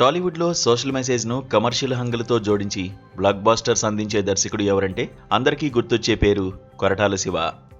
టాలీవుడ్లో social మెసేజ్ను commercial హంగులతో జోడించి బ్లాక్ బాస్టర్స్ అందించే దర్శకుడు ఎవరంటే అందరికీ గుర్తొచ్చే పేరు కొరటాల శివ.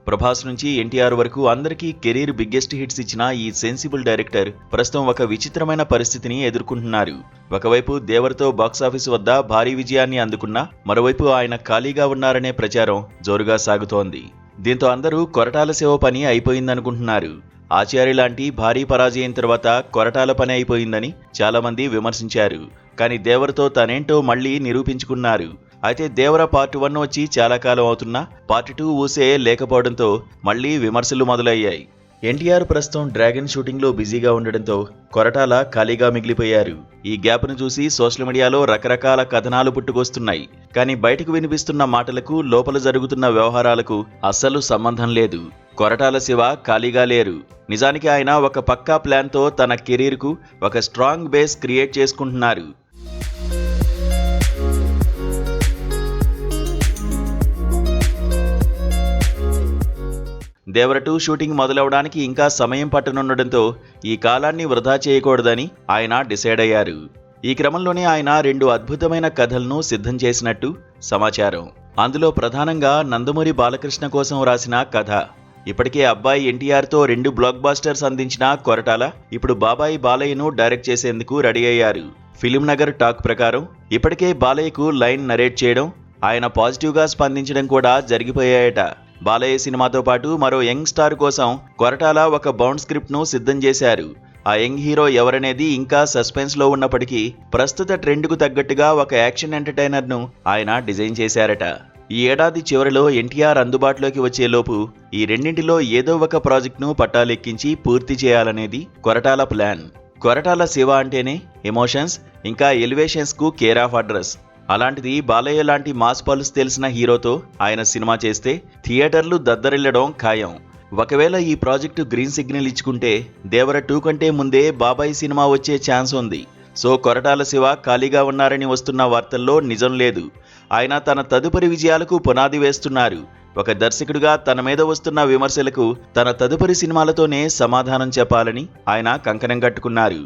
ప్రభాస్ నుంచి ఎన్టీఆర్ వరకు అందరికీ కెరీర్ బిగ్గెస్ట్ హిట్స్ ఇచ్చిన ఈ సెన్సిబుల్ డైరెక్టర్ ప్రస్తుతం ఒక విచిత్రమైన పరిస్థితిని ఎదుర్కొంటున్నారు. ఒకవైపు దేవర్తో బాక్సాఫీస్ వద్ద భారీ విజయాన్ని అందుకున్నా మరోవైపు ఆయన ఖాళీగా ఉన్నారనే ప్రచారం జోరుగా సాగుతోంది. దీంతో అందరూ కొరటాల శివ పని అయిపోయిందనుకుంటున్నారు. ఆచార్య లాంటి భారీ పరాజయం తర్వాత కొరటాల పని అయిపోయిందని చాలామంది విమర్శించారు. కానీ దేవరతో తనేంటో మళ్లీ నిరూపించుకున్నారు. అయితే దేవర పార్ట్ 1 వచ్చి చాలా కాలం అవుతున్నా పార్ట్ 2 ఊసే లేకపోవడంతో మళ్లీ విమర్శలు మొదలయ్యాయి. ఎన్టీఆర్ ప్రస్తుతం డ్రాగన్ షూటింగ్లో బిజీగా ఉండడంతో కొరటాల ఖాళీగా మిగిలిపోయారు. ఈ గ్యాప్ను చూసి సోషల్ మీడియాలో రకరకాల కథనాలు పుట్టుకొస్తున్నాయి. కానీ బయటకు వినిపిస్తున్న మాటలకు లోపల జరుగుతున్న వ్యవహారాలకు అస్సలు సంబంధం లేదు. కొరటాల శివ ఖాళీగా లేరు. నిజానికి ఆయన ఒక పక్కా ప్లాన్తో తన కెరీర్కు ఒక స్ట్రాంగ్ బేస్ క్రియేట్ చేసుకుంటున్నారు. దేవర 2 షూటింగ్ మొదలవడానికి ఇంకా సమయం పట్టనుండడంతో ఈ కాలాన్ని వృధా చేయకూడదని ఆయన డిసైడ్ అయ్యారు. ఈ క్రమంలోనే ఆయన 2 అద్భుతమైన కథలను సిద్ధం చేసినట్టు సమాచారం. అందులో ప్రధానంగా నందమూరి బాలకృష్ణ కోసం రాసిన కథ. ఇప్పటికే అబ్బాయి ఎన్టీఆర్తో 2 బ్లాక్ బాస్టర్స్ అందించిన కొరటాల ఇప్పుడు బాబాయి బాలయ్యను డైరెక్ట్ చేసేందుకు రెడీ అయ్యారు. ఫిలిం నగర్ టాక్ ప్రకారం ఇప్పటికే బాలయ్యకు లైన్ నరేట్ చేయడం, ఆయన పాజిటివ్గా స్పందించడం కూడా జరిగిపోయాయట. బాలయ్య సినిమాతో పాటు మరో యంగ్ స్టార్ కోసం కొరటాల ఒక బౌండ్ స్క్రిప్ట్ను సిద్ధం చేశారు. ఆ యంగ్ హీరో ఎవరనేది ఇంకా సస్పెన్స్లో ఉన్నప్పటికీ ప్రస్తుత ట్రెండ్కు తగ్గట్టుగా ఒక యాక్షన్ ఎంటర్టైనర్ను ఆయన డిజైన్ చేశారట. ఈ ఏడాది చివరిలో ఎన్టీఆర్ అందుబాటులోకి వచ్చేలోపు ఈ రెండింటిలో ఏదో ఒక ప్రాజెక్ట్ను పట్టాలెక్కించి పూర్తి చేయాలనేది కొరటాల ప్లాన్. కొరటాల శివ అంటేనే ఎమోషన్స్ ఇంకా ఎలివేషన్స్కు కేర్ ఆఫ్ అడ్రస్. అలాంటిది బాలయ్య లాంటి మాస్ పల్స్ తెలిసిన హీరోతో ఆయన సినిమా చేస్తే థియేటర్లు దద్దరిల్లడం ఖాయం. ఒకవేళ ఈ ప్రాజెక్టు గ్రీన్ సిగ్నల్ ఇచ్చుకుంటే దేవర 2 కంటే ముందే బాబాయ్ సినిమా వచ్చే ఛాన్స్ ఉంది. సో కొరటాల శివ ఖాళీగా ఉన్నారని వస్తున్న వార్తల్లో నిజం లేదు. ఆయన తన తదుపరి విజయాలకు పునాది వేస్తున్నారు. ఒక దర్శకుడిగా తన మీద వస్తున్న విమర్శలకు తన తదుపరి సినిమాలతోనే సమాధానం చెప్పాలని ఆయన కంకణం కట్టుకున్నారు.